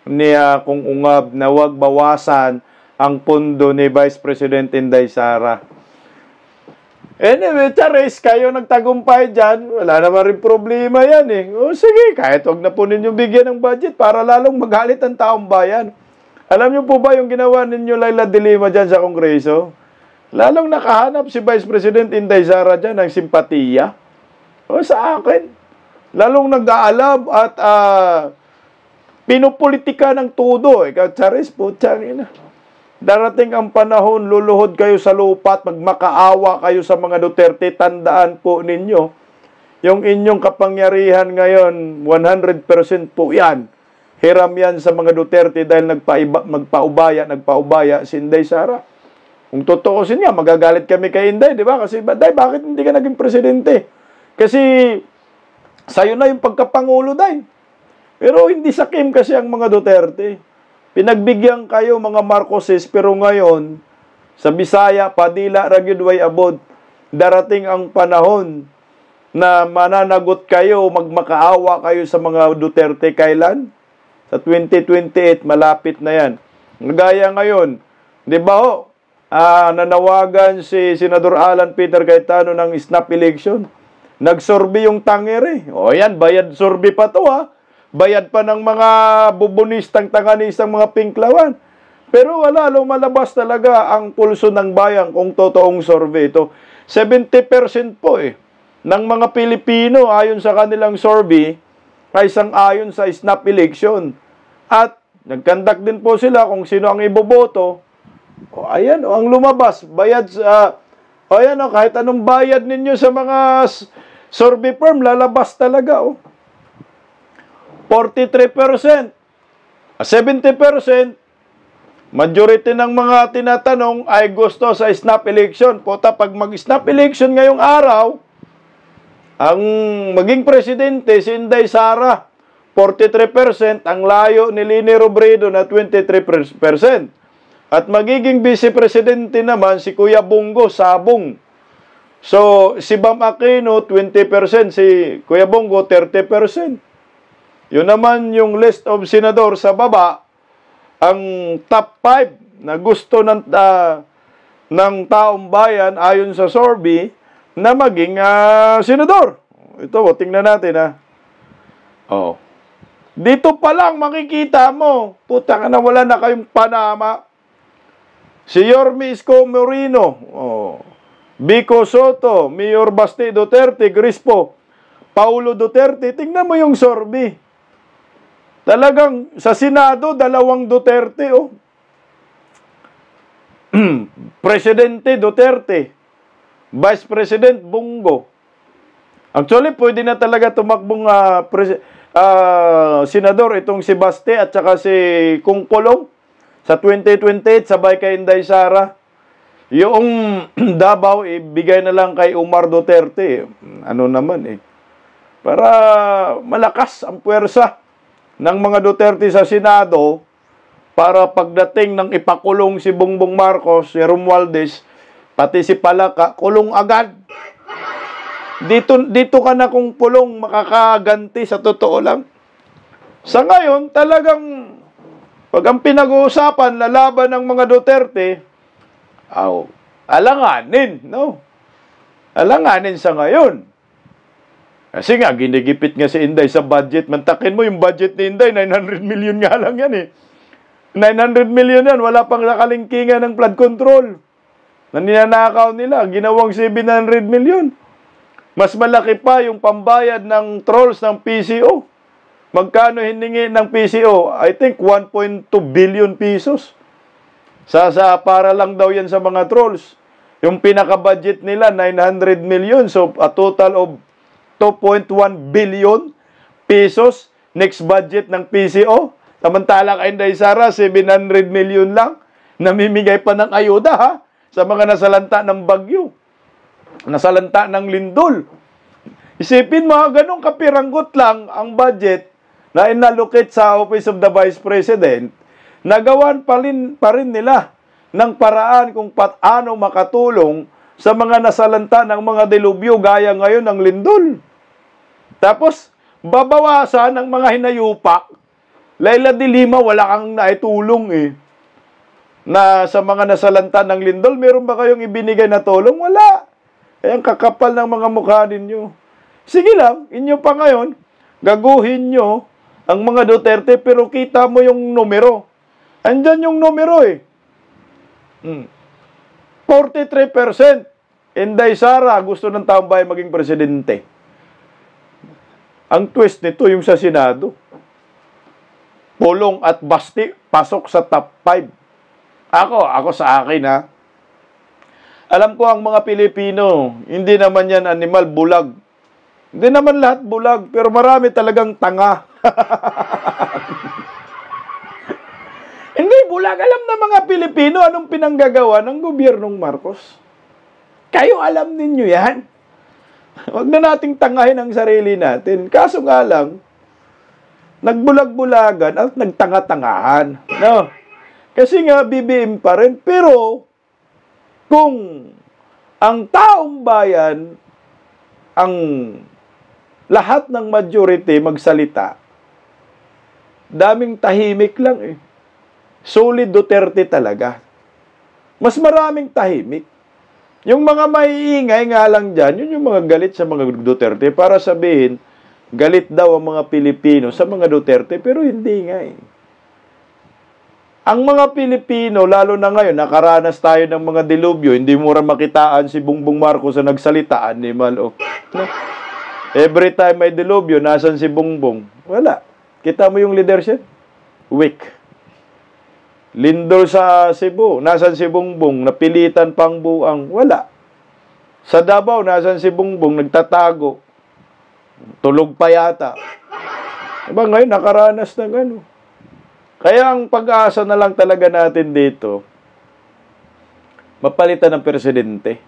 ni kung Ungab na wag bawasan ang pondo ni Vice President Inday Sara. Anyway, Charis, kayo nagtagumpay dyan. Wala naman rin problema yan eh. O sige, kahit wag na po ninyong bigyan ng budget para lalong magalit ang taong bayan. Alam niyo po ba yung ginawa ninyo, Laila de Lima, dyan sa Kongreso? Lalong nakahanap si Vice President Inday Sara dyan ng simpatiya. O sa akin, lalong nag-aalab at pinupolitika ng todo. Ikaw, Charis, putyang ina. Darating ang panahon, luluhod kayo sa lupa at magmakaawa kayo sa mga Duterte. Tandaan po ninyo, yung inyong kapangyarihan ngayon, 100% po yan. Hiram yan sa mga Duterte dahil nagpaubaya si Inday Sara. Kung tutuusin niya, magagalit kami kay Inday, di ba? Kasi, Day, bakit hindi ka naging presidente? Kasi, sa'yo na yung pagkapangulo, Day. Pero hindi sakim kasi ang mga Duterte. Pinagbigyan kayo mga Marcoses, pero ngayon, sa Bisaya, Padilla, Ragyudway, Abod, darating ang panahon na mananagot kayo, magmakaawa kayo sa mga Duterte. Kailan? Sa 2028, malapit na yan. Gaya ngayon, di ba ho, nanawagan si Senador Alan Peter Cayetano ng snap election. Nagsorbi yung tangere. O yan, bayad sorbi pa to ha. Bayad pa ng mga bubunistang, tanganistang mga pinklawan. Pero wala, lumalabas talaga ang pulso ng bayan kung totoong survey ito. 70% po ng mga Pilipino ayon sa kanilang survey ay sang-ayon sa snap election. At nagkandak din po sila kung sino ang iboboto. O ayan, ang lumabas, bayad sa... O ayan, kahit anong bayad ninyo sa mga survey firm, lalabas talaga. 43%. 70%, majority ng mga tinatanong ay gusto sa snap election. Pota, pag mag-snap election ngayong araw, ang maging presidente si Inday Sara, 43%, ang layo ni Leni Robredo na 23%. At magiging vice-presidente naman si Kuya Bongo Sabong. So, si Bam Aquino, 20%, si Kuya Bongo, 30%. Yun naman yung list of senador sa baba, ang top 5 na gusto ng taong bayan ayon sa survey na maging senador. Ito, tingnan natin Oh. Dito pa lang makikita mo, puta ka na, wala na kayong panama. Si Yorme Isko Moreno, Vico Soto, Mayor Basti Duterte, Crispo, Paulo Duterte, tingnan mo yung survey. Talagang sa Senado, 2 Duterte, Presidente Duterte, Vice President Bongo. Actually, pwede na talaga tumakbong senador itong si Baste at saka si Kung Polong sa 2028 sabay kay Inday Sara. Yung Davao, ibigay na lang kay Omar Duterte. Ano naman para malakas ang puwersa ng mga Duterte sa Senado para pagdating ng ipakulong si Bongbong Marcos, si Romualdez, pati si Palaka, kulong agad. Dito ka na kung pulong makakaganti sa totoo lang. Sa ngayon, talagang pag ang pinag-uusapan, lalaban ng mga Duterte, alanganin, no? Alanganin sa ngayon. Kasi nga, ginigipit nga si Inday sa budget. Mantakin mo yung budget ni Inday, 900 million nga lang yan 900 million yan, wala pang nakalingkingan ng flood control. Na ninanakaw nila, ginawang 700 million. Mas malaki pa yung pambayad ng trolls ng PCO. Magkano hiningi ng PCO? I think 1.2 billion pesos. Para lang daw yan sa mga trolls. Yung pinaka-budget nila, 900 million. So, a total of 2.1 billion pesos next budget ng PCO. Samantalang kay Inday Sara, 700 million lang. Namimigay pa ng ayuda sa mga nasalanta ng bagyo. Nasalanta ng lindol. Isipin mo, ganun kapiranggot lang ang budget na inallocate sa Office of the Vice President, nagawan pa rin nila ng paraan kung paano makatulong sa mga nasalanta ng mga delubyo gaya ngayon ng lindol. Tapos, babawasan ng mga hinayupak. Laila de Lima, wala kang naitulong na sa mga nasalanta ng lindol. Meron ba kayong ibinigay na tulong? Wala. Ang kakapal ng mga mukha ninyo. Sige lang, inyo pa ngayon, gaguhin nyo ang mga Duterte, pero kita mo yung numero. Andyan yung numero 43%. Inday Sara, gusto ng taong bayan maging presidente. Ang twist nito, yung sa Senado. Pulong at Basti, pasok sa top 5. Ako sa akin Alam ko ang mga Pilipino, hindi naman yan animal, bulag. Hindi naman lahat bulag, pero marami talagang tanga. Hindi, bulag. Alam na mga Pilipino anong pinanggagawa ng gobyernong Marcos. Kayo alam ninyo yan. Huwag na nating tangahin ang sarili natin. Kaso nga lang, nagbulag-bulagan at nagtanga-tangahan. No? Kasi nga, BBM pa rin. Pero, kung ang taong bayan, ang lahat ng majority magsalita, daming tahimik lang eh. Solid Duterte talaga. Mas maraming tahimik. Yung mga maiingay nga lang dyan, yun yung mga galit sa mga Duterte para sabihin, galit daw ang mga Pilipino sa mga Duterte, pero hindi nga eh. Ang mga Pilipino, lalo na ngayon, nakaranas tayo ng mga dilubyo, hindi mo rin makitaan si Bongbong Marcos na nagsalitaan ni Malo. No? Every time may dilubyo, nasan si Bongbong? Wala. Kita mo yung leadership? Weak. Lindol sa Cebu, nasan si Bongbong? Napilitan pang buang? Wala. Sa Davao, nasan si Bongbong? Nagtatago. Tulog pa yata. Diba ngayon, nakaranas na gano'n. Kaya ang pag-asa na lang talaga natin dito, mapalitan ng presidente.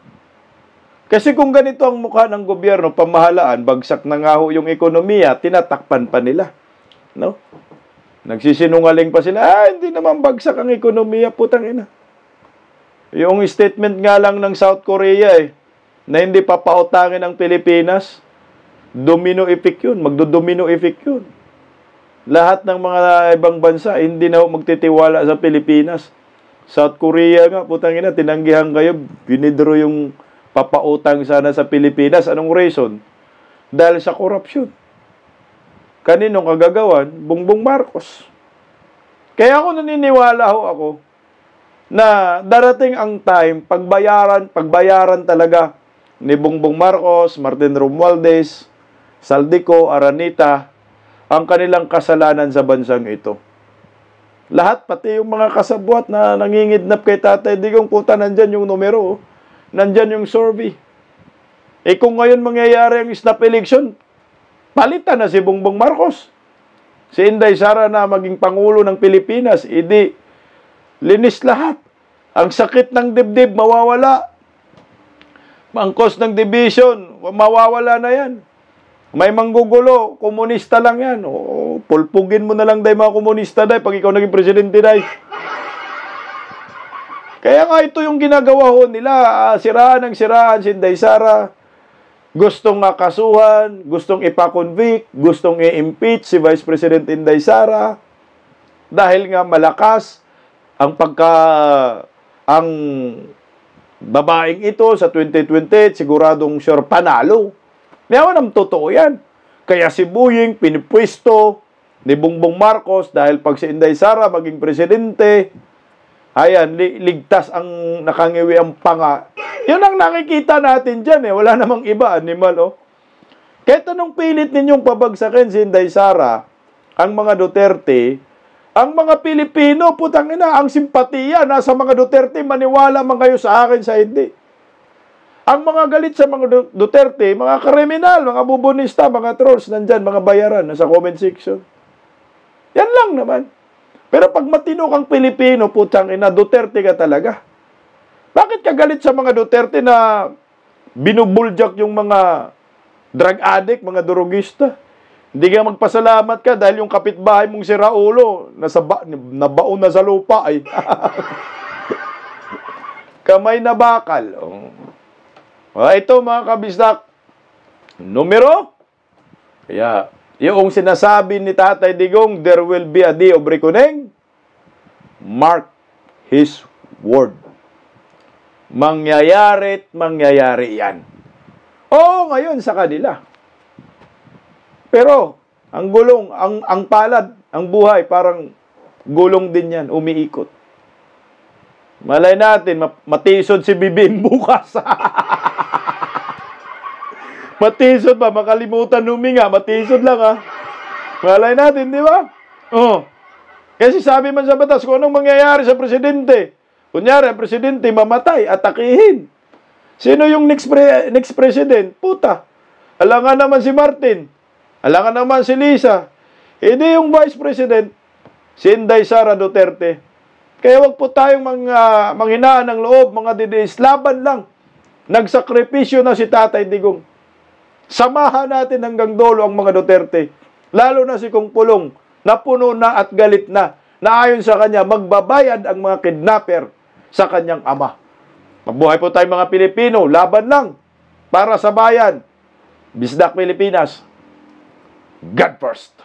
Kasi kung ganito ang mukha ng gobyerno, pamahalaan, bagsak na nga ho yung ekonomiya, tinatakpan pa nila. No? Nagsisinungaling pa sila, hindi naman bagsak ang ekonomiya, putang ina. Yung statement nga lang ng South Korea na hindi papautangin ang Pilipinas, domino effect yun, magdo-domino effect yun. Lahat ng mga ibang bansa, hindi na magtitiwala sa Pilipinas. South Korea nga, putang ina, tinanggihan kayo, binidro yung papautang sana sa Pilipinas. Anong reason? Dahil sa corruption. Kaninong kagagawan? Bongbong Marcos. Kaya ako naniniwala ako na darating ang time, pagbayaran talaga ni Bongbong Marcos, Martin Romualdez, Saldico, Aranita, ang kanilang kasalanan sa bansang ito. Lahat, pati yung mga kasabwat na nangingidnap kay Tatay Digong, puta, nandyan yung numero, nandyan yung survey. Kung ngayon mangyayari ang snap election, palitan na si Bongbong Marcos. Si Inday Sara na maging Pangulo ng Pilipinas, linis lahat. Ang sakit ng dibdib, mawawala. Ang cost ng division, mawawala na yan. May manggugulo, komunista lang yan. O, pulpugin mo na lang day mga komunista day pag ikaw naging presidente day. Kaya nga ito yung ginagawa ho nila, siraan ng siraan si Inday Sara. Gustong kasuhan, gustong ipa-convict, gustong i-impeach si Vice President Inday Sara dahil nga malakas ang ang babaeng ito sa 2028 siguradong sure panalo. Ngayon ang totoo yan. Kaya si Buying pinipwesto ni Bongbong Marcos dahil pag si Inday Sara maging presidente, ayan, ligtas ang nakangiwi ang panga. Yun ang nakikita natin dyan Wala namang iba, animal Kahit anong pilit ninyong pabagsakin si Inday Sara, ang mga Duterte, ang mga Pilipino, putang ina, ang simpatiya nasa mga Duterte, maniwala man kayo sa akin sa hindi. Ang mga galit sa mga Duterte, mga kriminal, mga bubonista, mga trolls, nandyan, mga bayaran, nasa comment section. Yan lang naman. Pero pag matino kang Pilipino, putang ina, Duterte ka talaga. Bakit ka galit sa mga Duterte na binubuljak yung mga drug addict, mga durugista? Hindi ka magpasalamat ka dahil yung kapitbahay mong si Raulo, nabaon na sa lupa ay. Kamay na bakal. Ito mga kabisdak, numero. Kaya, yung sinasabi ni Tatay Digong, there will be a day of reckoning, mark his word. Mangyayari't mangyayari yan. Oo, ngayon sa kanila. Pero, ang gulong, ang palad, ang buhay, parang gulong din yan, umiikot. Malay natin, matisod si BBM bukas. Matisod ba? Makalimutan huminga. Matisod lang Malay natin, di ba? Kasi sabi man sa batas, kung anong mangyayari sa presidente, kunyari, ang presidente mamatay, atakihin. Sino yung next president? Puta. Alangan naman si Martin. Alangan naman si Lisa. Hindi yung vice president, si Inday Sara Duterte. Kaya wag po tayong manghinaan ng loob, mga didis. Laban lang. Nagsakripisyo na si Tatay Digong. Samahan natin hanggang dulo ang mga Duterte. Lalo na si Kong Pulong, na puno na at galit na ayon sa kanya, magbabayad ang mga kidnapper sa kanyang ama. Mabuhay po tayong mga Pilipino. Laban lang para sa bayan. Bisdak Pilipinas. God first.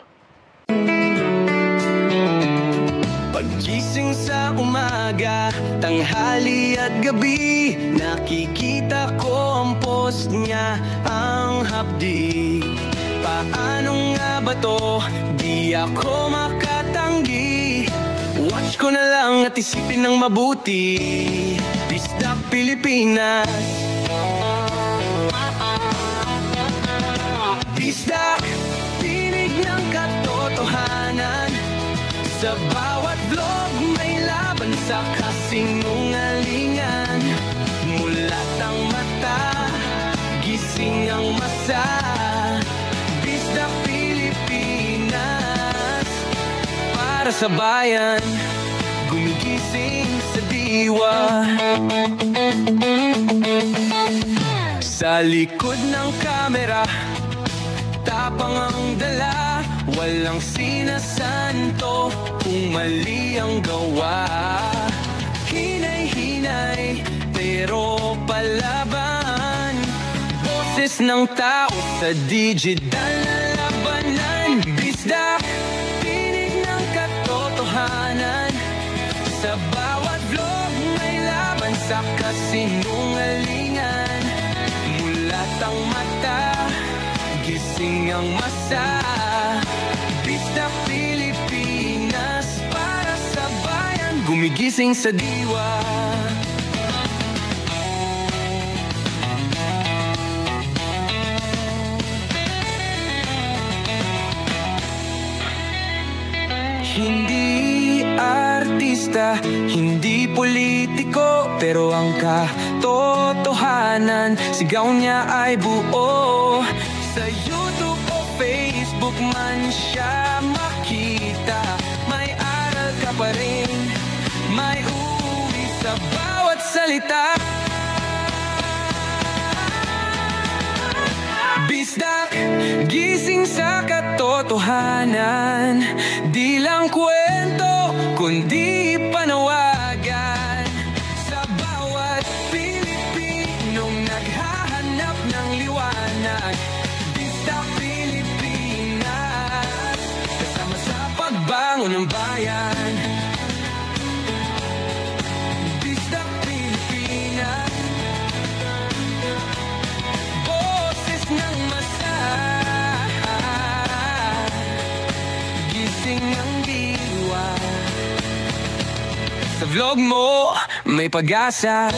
Paggising sa umaga, tanghali at gabi, nakikita ko ang post niya, ang hapdi. Paano nga ba to? Di ako makatanggi. Watch ko na lang at isipin ng mabuti. Bisdak Pilipinas. Bisdak, tinig ng katotohanan. Sa bawat vlog may laban sa kasinungalingan. Mulat ang mata, gising ang masa. Bisdak Pilipinas, para sa bayan, gumigising sa diwa. Sa likod ng kamera, tapang ang dala, walang sinasanto kung mali ang gawa. Hinay-hinay, pero palaban. Boses ng tao sa digital na labanan. Bisdak, tinig ng katotohanan. Sa bawat vlog may laban sa kasinungalingan. Mulat ang mata, gising ang masa. Bisdak Pilipinas, para sa bayan, gumigising sa diwa. Hindi artista, hindi politiko, pero ang katotohanan, sigaw niya ay buo. Sa YouTube o Facebook man siya makita, may aral ka pa rin, may uwi sa bawat salita. Bisdak, gising sa katotohanan, di lang kwento, kundi panawagan. Sa bawat Pilipinong naghahanap ng liwanag. Bisdak Pilipinas, kasama sa pagbangon ng bayan. Bisdak Pilipinas, boses ng masa, gising ang diwa. Sa vlog mo, may pag-asa.